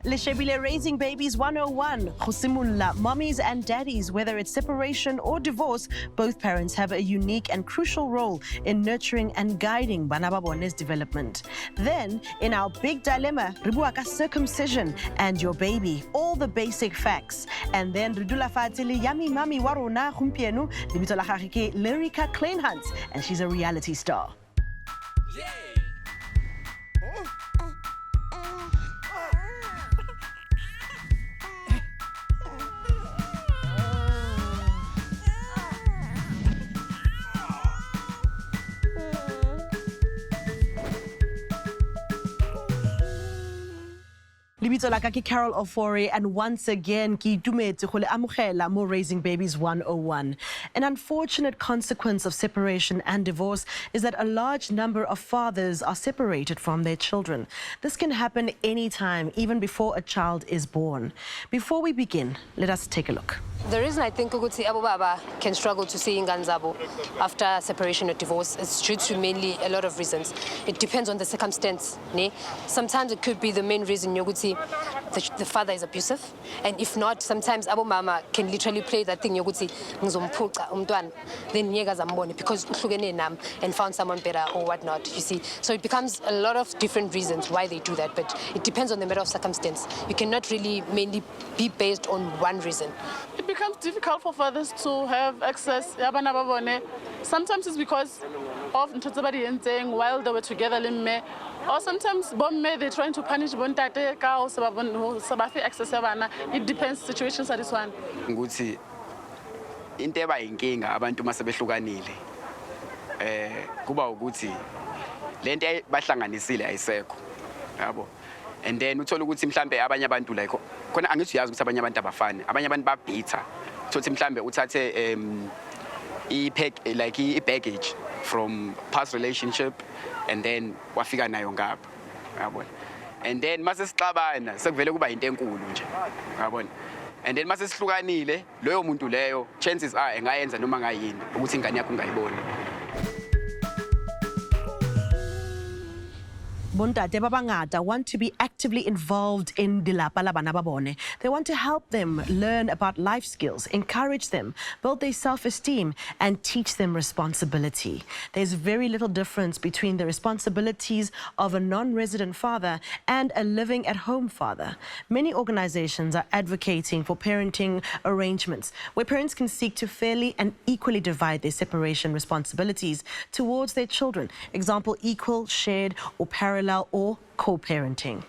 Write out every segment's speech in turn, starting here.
Le shebile Raising Babies 101. Go simolla, mommies and daddies, whether it's separation or divorce, both parents have a unique and crucial role in nurturing and guiding bana ba bone's development. Then, in our big dilemma, re bua ka circumcision and your baby, all the basic facts. And then re dula fatshe le yummy mommy wa rona gompieno, lebitso la gagwe ke Lerika Kleynhans, and she's a reality star. Yeah. Libitso la ka ke Carol Ofori, and once again ke itumetse go le amogela mo Raising Babies 101. An unfortunate consequence of separation and divorce is that a large number of fathers are separated from their children. This can happen anytime, even before a child is born. Before we begin, let us take a look. The reason I think ukuthi abo baba can struggle to see ingane zabo after separation or divorce is due to mainly a lot of reasons. It depends on the circumstance. Ne? Sometimes it could be the main reason yokuthi the father is abusive, and if not, sometimes abo mama can literally play that thing yokuthi ngizomphuca umntwana then yeka zambone because uhlukene nami and found someone better or whatnot. You see, so it becomes a lot of different reasons why they do that, but it depends on the matter of circumstance. You cannot really mainly be based on one reason. It becomes difficult for fathers to have access. Sometimes it's because of while they were together, or sometimes they're trying to punish bontate or access. It depends. Situations are this one. Ukuthi into ebayinkinga abantu masebehlukanile kuba ukuthi lento bahlanganisile ayisekho yabo. And then uthola ukuthi mhlambe abanye abantu like khona angithi uyazi ukuthi abanye abantu abafani, abanye abantu babhitha. Thothi mhlambe uthathe i-baggage from past relationship and then wafika nayo ngapha yabona. And then mase sixabana sekuvele kuba into enkulu nje yabona. And then mase sihlukanile loyo muntu leyo chances are engayenza noma ngayini ukuthi ingane yakho ungayiboni. Bontate ba bangata want to be actively involved in dilapa la bana ba bone. They want to help them learn about life skills, encourage them, build their self-esteem, and teach them responsibility. There's very little difference between the responsibilities of a non-resident father and a living-at-home father. Many organizations are advocating for parenting arrangements where parents can seek to fairly and equally divide their separation responsibilities towards their children. Example, equal, shared, or parallel or co-parenting.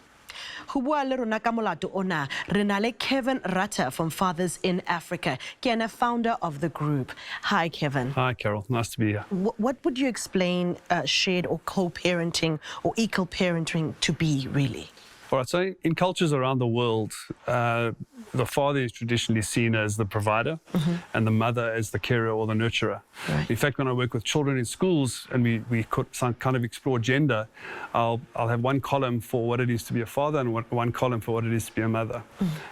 Hubua le rona ka molato ona, re na le Kevin Rutter from Fathers in Africa, Kena, founder of the group. Hi, Kevin. Hi, Carol. Nice to be here. What would you explain shared or co-parenting or equal parenting to be, really? All right, so in cultures around the world, the father is traditionally seen as the provider and the mother as the carer or the nurturer. Right. In fact, when I work with children in schools and we kind of explore gender, I'll have one column for what it is to be a father and one column for what it is to be a mother.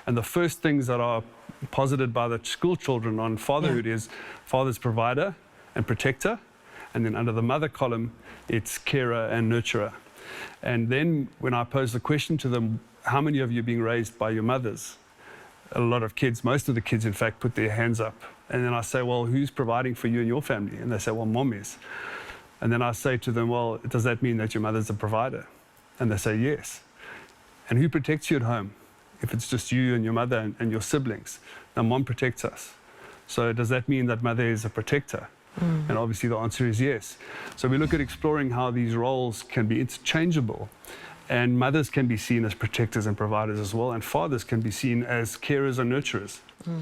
And the first things that are posited by the school children on fatherhood is father's provider and protector, and then under the mother column, it's carer and nurturer. And then when I pose the question to them, how many of you are being raised by your mothers? A lot of kids, most of the kids in fact, put their hands up. And then I say, well, who's providing for you and your family? And they say, well, mom is. And then I say to them, well, does that mean that your mother's a provider? And they say, yes. And who protects you at home? If it's just you and your mother and your siblings. Now, mom protects us. So does that mean that mother is a protector? And obviously the answer is yes. So we look at exploring how these roles can be interchangeable, and mothers can be seen as protectors and providers as well, and fathers can be seen as carers and nurturers.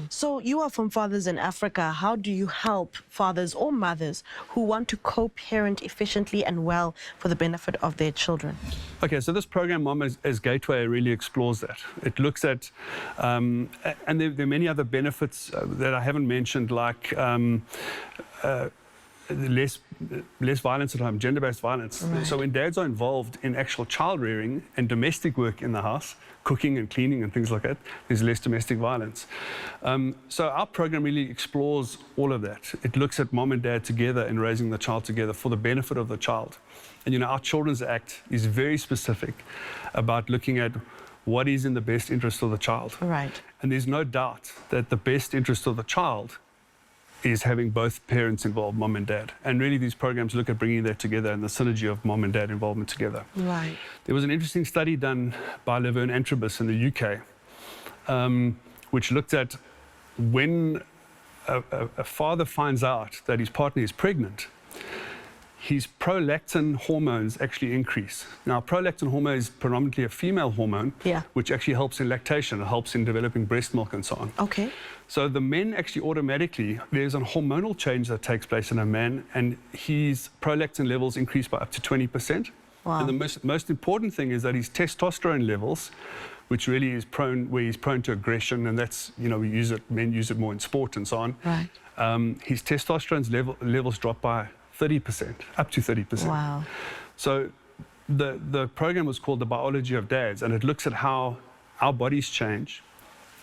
So you are from Fathers in Africa. How do you help fathers or mothers who want to co-parent efficiently and well for the benefit of their children? Okay, so this program, Mom as Gateway, really explores that. It looks at, and there are many other benefits that I haven't mentioned, like less violence at home, gender-based violence. Right. So when dads are involved in actual child rearing and domestic work in the house, cooking and cleaning and things like that, there's less domestic violence. So our program really explores all of that. It looks at mom and dad together and raising the child together for the benefit of the child. And you know, our Children's Act is very specific about looking at what is in the best interest of the child. Right. And there's no doubt that the best interest of the child is having both parents involved, mom and dad. And really these programs look at bringing that together and the synergy of mom and dad involvement together. Right. There was an interesting study done by Laverne Antrobus in the UK, which looked at when a father finds out that his partner is pregnant, his prolactin hormones actually increase. Now, prolactin hormone is predominantly a female hormone, which actually helps in lactation, it helps in developing breast milk and so on. Okay. So the men actually automatically, there's a hormonal change that takes place in a man, and his prolactin levels increase by up to 20%. Wow. And the most important thing is that his testosterone levels, which really is where he's prone to aggression, and that's, men use it more in sport and so on. Right. His testosterone levels drop by 30%, up to 30%. Wow. So the program was called The Biology of Dads, and it looks at how our bodies change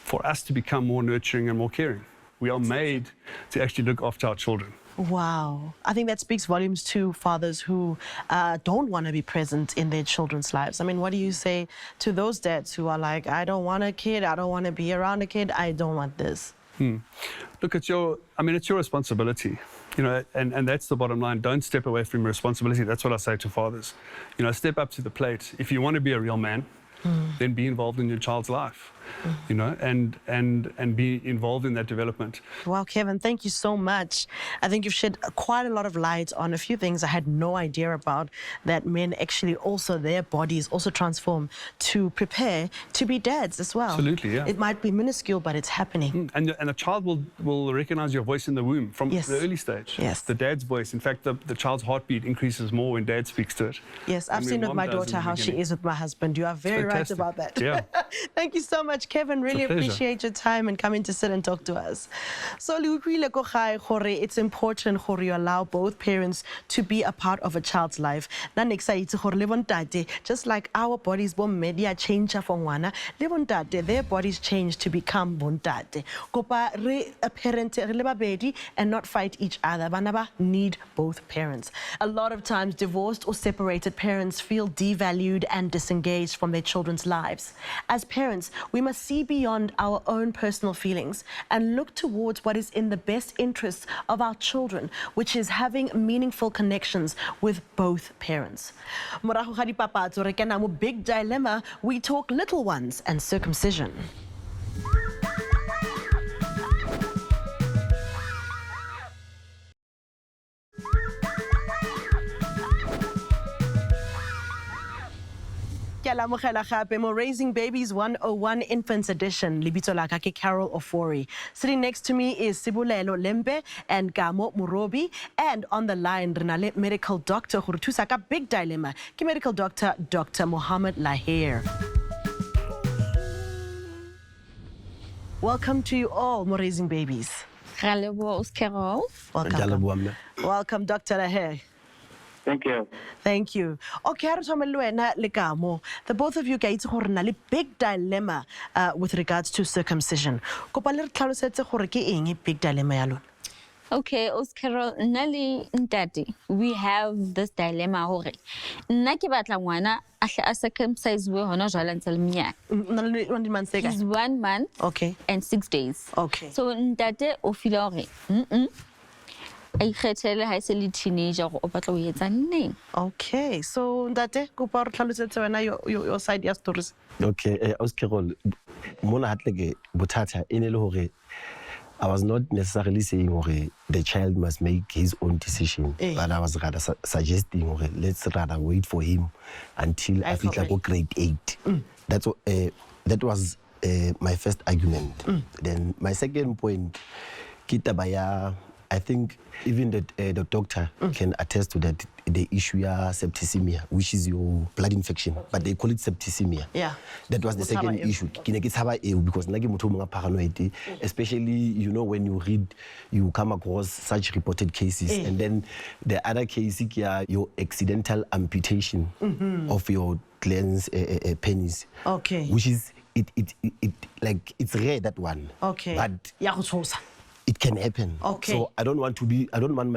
for us to become more nurturing and more caring. We are made to actually look after our children. Wow. I think that speaks volumes to fathers who don't want to be present in their children's lives. I mean, what do you say to those dads who are like, I don't want a kid, I don't want to be around a kid, I don't want this? Look, it's your responsibility, and that's the bottom line. Don't step away from your responsibility. That's what I say to fathers. Step up to the plate. If you want to be a real man, then be involved in your child's life, and be involved in that development. Wow, Kevin, thank you so much. I think you've shed quite a lot of light on a few things I had no idea about, that men actually also, their bodies also transform to prepare to be dads as well. Absolutely, yeah. It might be minuscule, but it's happening. And the child will recognize your voice in the womb from the early stage. Yes. The dad's voice. In fact, the child's heartbeat increases more when dad speaks to it. Yes, I've seen with my daughter how she is with my husband. You are very right about that. Yeah. Thank you so much, Kevin. Really appreciate your time and coming to sit and talk to us. So, it's important for you allow both parents to be a part of a child's life. Just like our bodies media change from one, their bodies change to become bontate. A parent and not fight each other. Banaba need both parents. A lot of times, divorced or separated parents feel devalued and disengaged from their children's lives. As parents, we must see beyond our own personal feelings and look towards what is in the best interests of our children, which is having meaningful connections with both parents. Morago ga dipapatso re kena mo big dilemma, we talk little ones and circumcision. Raising Babies 101 Infants Edition. Libito la ka ke Carol Ofori. Sitting next to me is Sibulelo Lembe and Gamo Murobi. And on the line, Renale medical doctor Hurutusa ka big dilemma. Ki medical doctor, Dr. Mohammed Laher. Welcome to you all, Raising Babies. Welcome. Welcome, Dr. Laher. Thank you. Thank you. Okay, the both of you guys have a big dilemma with regards to circumcision. Big dilemma. Okay, Oscar, Nelly Daddy, we have this dilemma. Naki batla ngwana a circumcise we hono jala ntse le minyaka. He's 1 month and 6 days. Okay. So Ndate o feel hore teenager okay, so Ndate kupa re tlhalosetse wena your side ya stories. Okay, Oscar, mona hatleke bothata ene le hore I was not necessarily saying the child must make his own decision, but I was rather suggesting let's rather wait for him until I feel like grade 8. That was my first argument. Then my second point, Kitabaya, I think even the doctor can attest to that, the issue of septicemia, which is your blood infection, but they call it septicemia. Yeah. That was the second issue. Because paranoid, especially, when you read, you come across such reported cases. And then the other case, your accidental amputation of your glans penis. Okay. Which is, it's rare, that one. Okay. But it can happen. Okay. So I don't want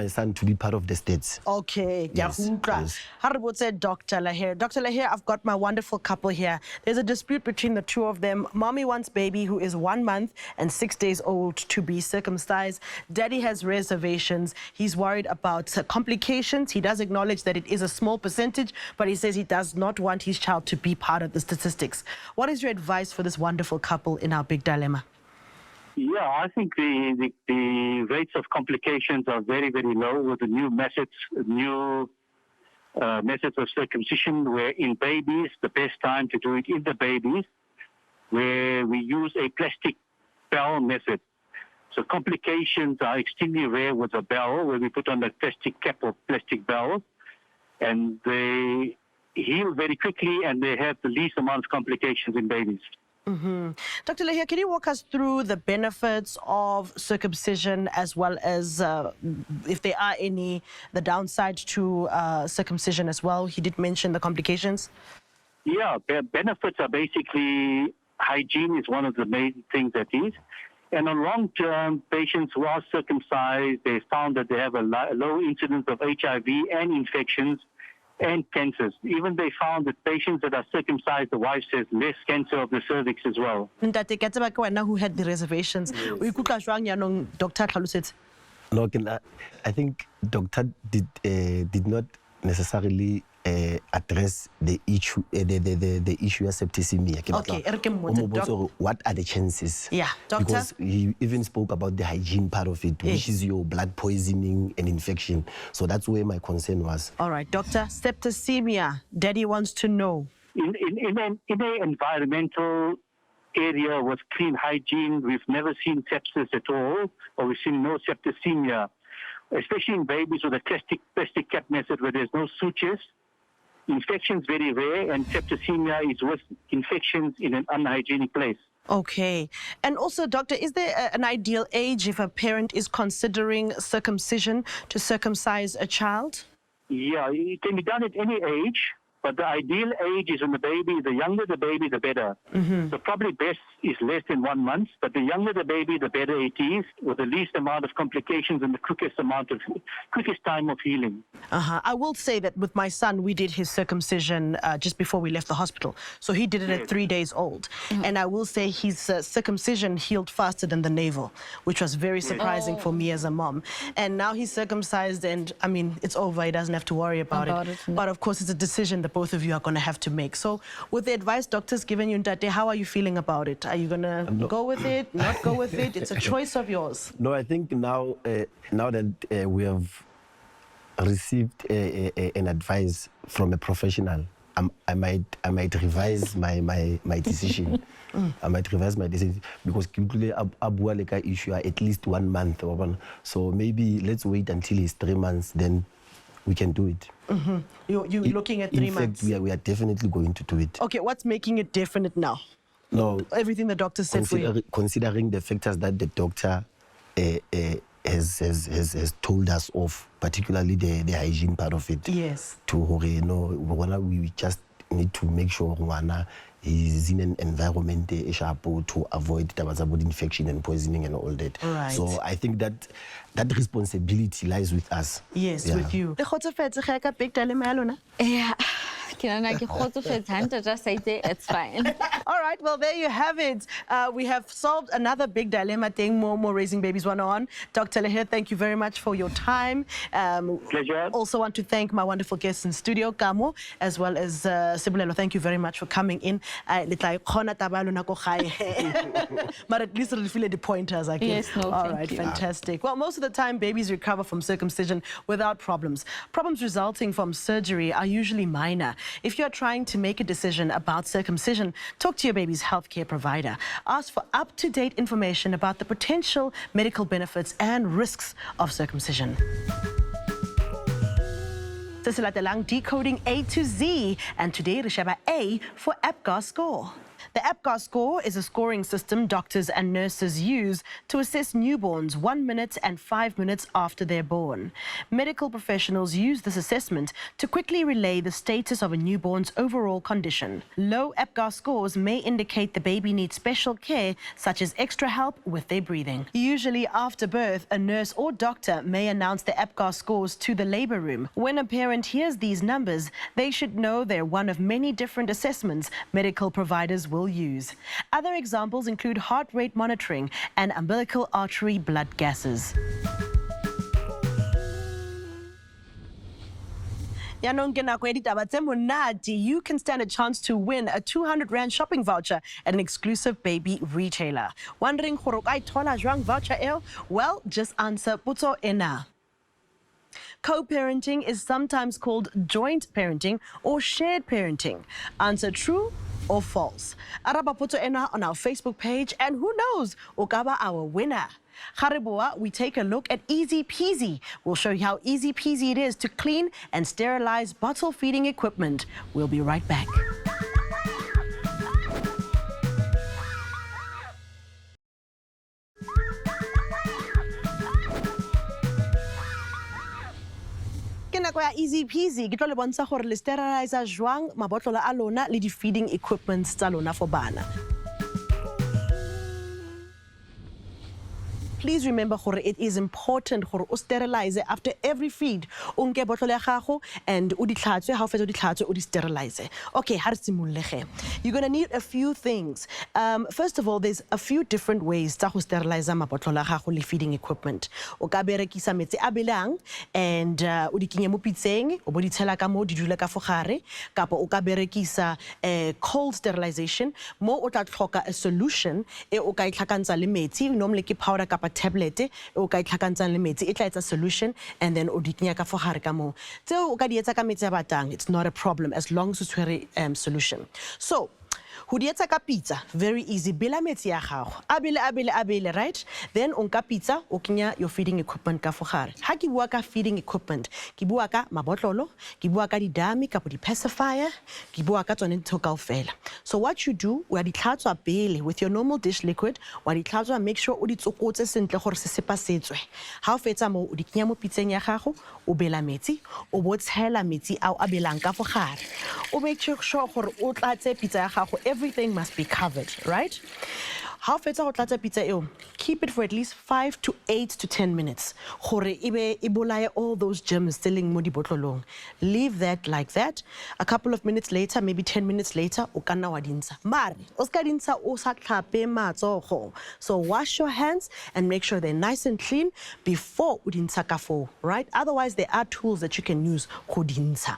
my son to be part of the states. Okay, Yes, yes. Haribut said Dr. Lahir. Dr. Lahir, I've got my wonderful couple here. There's a dispute between the two of them. Mommy wants baby who is 1 month and 6 days old to be circumcised. Daddy has reservations. He's worried about complications. He does acknowledge that it is a small percentage, but he says he does not want his child to be part of the statistics. What is your advice for this wonderful couple in our big dilemma? Yeah, I think the rates of complications are very, very low with the new methods of circumcision, where in babies, the best time to do it in the babies, where we use a plastic bell method. So complications are extremely rare with a bell, where we put on a plastic cap or plastic bell, and they heal very quickly and they have the least amount of complications in babies. Dr. Lahir, can you walk us through the benefits of circumcision as well as, if there are any, the downsides to circumcision as well? He did mention the complications. Yeah, benefits are basically hygiene is one of the main things that is. And on long term, patients who are circumcised, they found that they have a low incidence of HIV and infections and cancers. Even they found that patients that are circumcised, the wife says, less cancer of the cervix as well. Ntate ke tseba ke wena who had the reservations. O ikutlwa jwang yaanong Dr. Tlhalosetse? No, I think Doctor did not necessarily address the issue, the issue of septicemia. Okay, what are the chances? Yeah, doctor. Because he even spoke about the hygiene part of it, which is your blood poisoning and infection. So that's where my concern was. All right, doctor. Septicemia. Daddy wants to know. In an environmental area with clean hygiene, we've never seen sepsis at all, or we've seen no septicemia, especially in babies with a plastic cap method where there's no sutures. Infections very rare, and septicemia is with infections in an unhygienic place. Okay. And also, doctor, is there an ideal age if a parent is considering circumcision to circumcise a child? Yeah, it can be done at any age, but the ideal age is when the younger the baby, the better. So probably best is less than 1 month, but the younger the baby, the better it is, with the least amount of complications and the quickest time of healing. I will say that with my son, we did his circumcision just before we left the hospital. So he did it at 3 days old. And I will say his circumcision healed faster than the navel, which was very surprising for me as a mom. And now he's circumcised and, I mean, it's over. He doesn't have to worry about it. But of course, it's a decision that both of you are going to have to make. So with the advice doctors given you, Ntate, how are you feeling about it? Are you going to go with it, not go with it? It's a choice of yours. No, I think now that we have received an advice from a professional, I might revise my decision. I might revise my decision because Abu issue at least 1 month. So maybe let's wait until he's 3 months, then we can do it. You're looking at 3 months? In fact, we are definitely going to do it. Okay, what's making it definite now? No. Everything the doctor said for you? Considering the factors that the doctor has told us of, particularly the hygiene part of it. Yes. We just need to make sure is in an environment to avoid body infection and poisoning and all that. Right. So I think that responsibility lies with us. Yes, with you. Yeah. It's fine. All right, well, there you have it. We have solved another big dilemma thing, more Raising Babies 101. Dr. Lahir, thank you very much for your time. Pleasure. Also want to thank my wonderful guests in studio, Kamo, as well as Sibulelo. Thank you very much for coming in. But at least it'll feel the pointers, I guess. Yes, no, all thank right, you. fantastic. Well, most of the time, babies recover from circumcision without problems. Problems resulting from surgery are usually minor. If you're trying to make a decision about circumcision, talk to your baby's healthcare provider. Ask for up-to-date information about the potential medical benefits and risks of circumcision. Decoding A to Z, and today we have A for APGAR score. The APGAR score is a scoring system doctors and nurses use to assess newborns 1 minute and 5 minutes after they're born. Medical professionals use this assessment to quickly relay the status of a newborn's overall condition. Low APGAR scores may indicate the baby needs special care, such as extra help with their breathing. Usually after birth, a nurse or doctor may announce the APGAR scores to the labor room. When a parent hears these numbers, they should know they're one of many different assessments medical providers will use. Other examples include heart rate monitoring and umbilical artery blood gases. You can stand a chance to win a 200 Rand shopping voucher at an exclusive baby retailer. Wondering voucher? Well, just answer potso ena. Co-parenting is sometimes called joint parenting or shared parenting. Answer true or false. Araba potso ena on our Facebook page, and who knows, okaba our winner. Hariboa, we take a look at Easy Peasy. We'll show you how easy peasy it is to clean and sterilize bottle feeding equipment. We'll be right back. Easy peasy, ke tlo le bontsha gore le sterilize jwang mabotlolo a lona le di feeding equipments tsa lona for bana. Please remember gore it is important gore o sterilize after every feed. O nke botlolo ya gago and o di tlhatswe, ha o fetsa o di tlhatswe o di sterilize. Okay, ha re simolole. You're going to need a few things. First of all, there's a few different ways tsa go sterilize mabotlolo a gago le feeding equipment. O ka berekisa metsi a belang and o di kenye mo pitseng, o bo di tshela ka mo di dula ka fo gare, kapa o ka berekisa cold sterilization mo o tla tlhoka a solution e o ka itlhakantsha le metsi, normally ke powder kapa tablet o ka itlhakantsa le metsi e tla etsa solution, and then o di kenya ka fo gare ka mo. Tseo o ka di etsa ka metsi a batang, it's not a problem as long as o tshwere solution. So ho di etsa ka pizza, very easy. Bela metsi ya gago abele, right? Then on ka pizza o kenya your feeding equipment ka fo gare. Ha ke bua ka feeding equipment, ke bua ka mabotlolo, ke bua ka di dami kapo di pacifier, ke bua ka tsone ntho kaofela. So what you do, wa di tlhatswa pele with your normal dish liquid, wa di tlhatswa, make sure o di tsokotse sentle gore se sepasetswe. Ha o fetsa mo o di kenya mo pizzeng ya gago, o bela metsi, o bo tshela metsi ao a belang ka fo gare. O make sure gore o tlatse pizza ya gago, everything must be covered, right? How fetsa go tlatsa pizza eo, keep it for at least 5 to 8 to 10 minutes. Gore ibe ibolaye all those germs still mo di botlolong. Leave that like that. A couple of minutes later, maybe 10 minutes later, o kana wa dintsha. Mare, o ska dintsha o sa tlhape matsogo. So wash your hands and make sure they're nice and clean before o dintsha ka fo, right? Otherwise, there are tools that you can use go dintsha.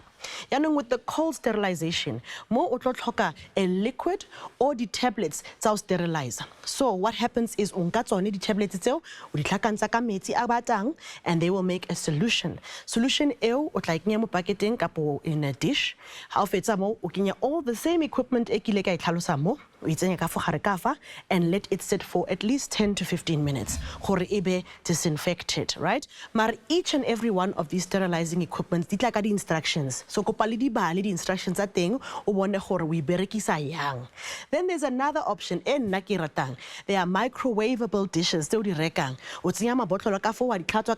Yanong with the cold sterilization, mo o tlo tlhoka a liquid or the tablets tsa sterilize. So what happens is unka tsone di tablets tseo o di tlhakantsha ka metsi a batang and they will make a solution. Solution eo o tla ikenya mo bucketeng kapo in a dish. Ha o fetsa mo o kenya all the same equipment e kile ka e tlhalosa mo, o itsenya ka fo gare ka fa and let it sit for at least 10 to 15 minutes gore ebe disinfected, right? Mar each and every one of these sterilizing equipments di tla ka di instructions. So kopa le di bale di instructions tsa teng o bone gore o berekisa yang. Then there's another option e nna ke ratang. There are microwavable dishes tse o di rekang. O tsenya mabotlolo ka fo wa di tlhatswa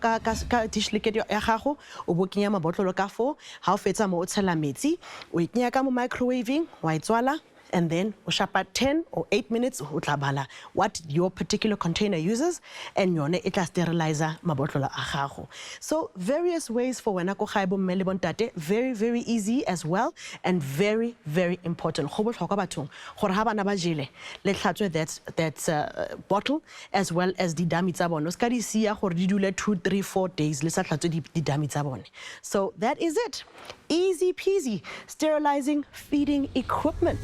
ka dish liquid ya gago, o bo kenya mabotlolo ka fo, ha o fetsa mo o tshela metsi, o ikenya ka mo microwaving, wa itswala, and then o shapa 10 or 8 minutes o tla bala what your particular container uses and yone e tla sterilizer mabotlolo a gago. So various ways for wena go gae bo mme le bontate, very very easy as well and very very important. Go botlhokwa bathong gore ha bana ba jele le tlhatswe that bottle as well as di dami tsa bone. O ska di sia gore di dule 2, 3, 4 days le sa tlhatswe di dami tsa bone. So that is it. Easy peasy sterilizing feeding equipment.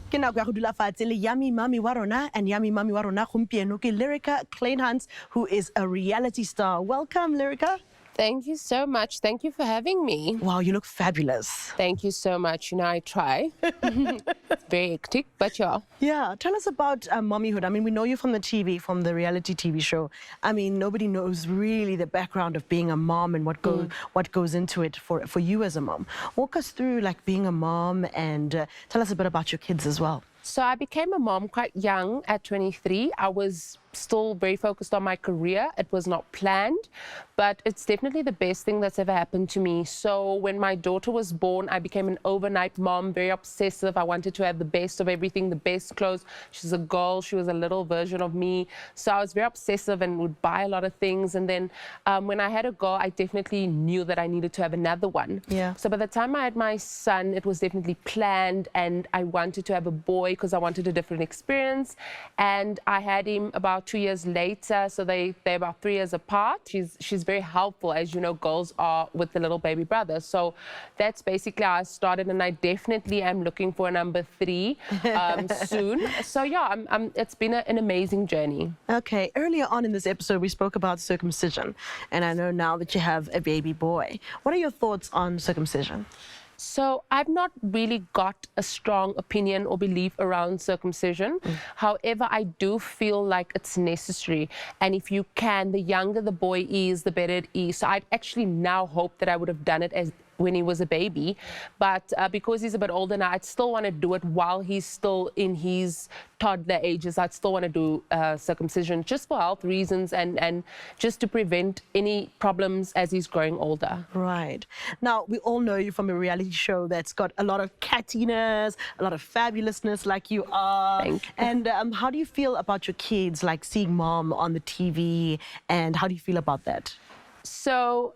Ke nako ya go dula fatshe le yummy mommy wa rona, and yummy mommy wa rona gompieno ke Lerika Kleynhans, who is a reality star. Welcome, Lerika. Thank you so much. Thank you for having me. Wow, you look fabulous. Thank you so much. You know, I try. It's very hectic, but yeah. Yeah, tell us about mommyhood. I mean, we know you from the TV, from the reality TV show. I mean, nobody knows really the background of being a mom and what goes into it for you as a mom. Walk us through like being a mom and tell us a bit about your kids as well. So I became a mom quite young at 23. I was still very focused on my career. It was not planned, but it's definitely the best thing that's ever happened to me. So when my daughter was born, I became an overnight mom, very obsessive. I wanted to have the best of everything, the best clothes. She's a girl. She was a little version of me. So I was very obsessive and would buy a lot of things. And then when I had a girl, I definitely knew that I needed to have another one. Yeah. So by the time I had my son, it was definitely planned, and I wanted to have a boy because I wanted a different experience. And I had him about 2 years later, so they're about 3 years apart. She's very helpful, as you know, girls are, with the little baby brother. So that's basically how I started, and I definitely am looking for a number 3 soon. So yeah, it's been an amazing journey. Okay, earlier on in this episode, we spoke about circumcision, and I know now that you have a baby boy. What are your thoughts on circumcision? So I've not really got a strong opinion or belief around circumcision. However, I do feel like it's necessary. And if you can, the younger the boy is, the better it is. So I'd actually now hope that I would have done it when he was a baby, but because he's a bit older now, I'd still want to do it while he's still in his toddler ages. I'd still want to do circumcision just for health reasons and just to prevent any problems as he's growing older. Right. Now, we all know you from a reality show that's got a lot of cattiness, a lot of fabulousness like you are. Thank you. And how do you feel about your kids, like seeing mom on the TV, and how do you feel about that? So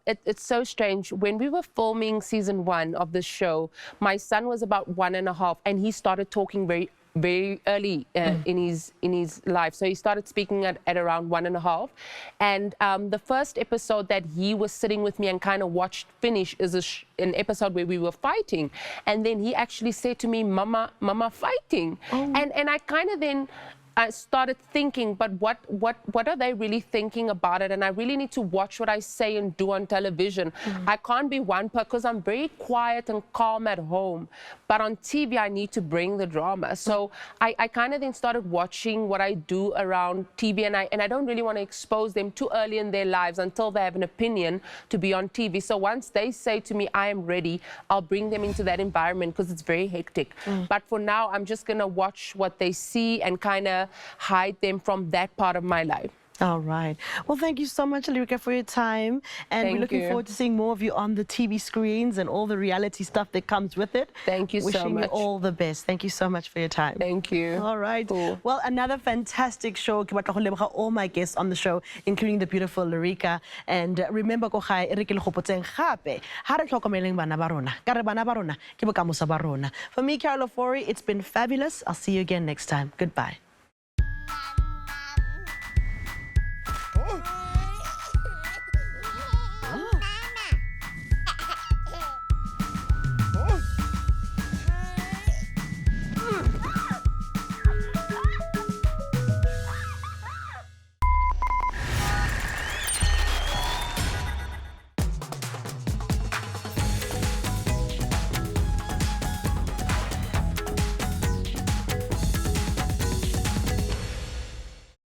it's so strange. When we were filming season 1 of the show, my son was about 1.5, and he started talking very early in his life. So he started speaking at around 1.5. And the first episode that he was sitting with me and kind of watched finish is an episode where we were fighting. And then he actually said to me, Mama fighting. Oh. And I kind of then I started thinking, but what are they really thinking about it? And I really need to watch what I say and do on television. I can't be one because I'm very quiet and calm at home, but on TV I need to bring the drama. So I kind of then started watching what I do around TV, and I don't really want to expose them too early in their lives until they have an opinion to be on TV. So once they say to me, I am ready, I'll bring them into that environment because it's very hectic. But for now, I'm just going to watch what they see and kind of hide them from that part of my life. All right. Well, thank you so much, Lerika, for your time. And we're looking forward to seeing more of you on the TV screens and all the reality stuff that comes with it. Thank you so much. Wishing you all the best. Thank you so much for your time. Thank you. All right. Cool. Well, another fantastic show. All my guests on the show, including the beautiful Lerika. And remember, for me, Carol Ofori, it's been fabulous. I'll see you again next time. Goodbye.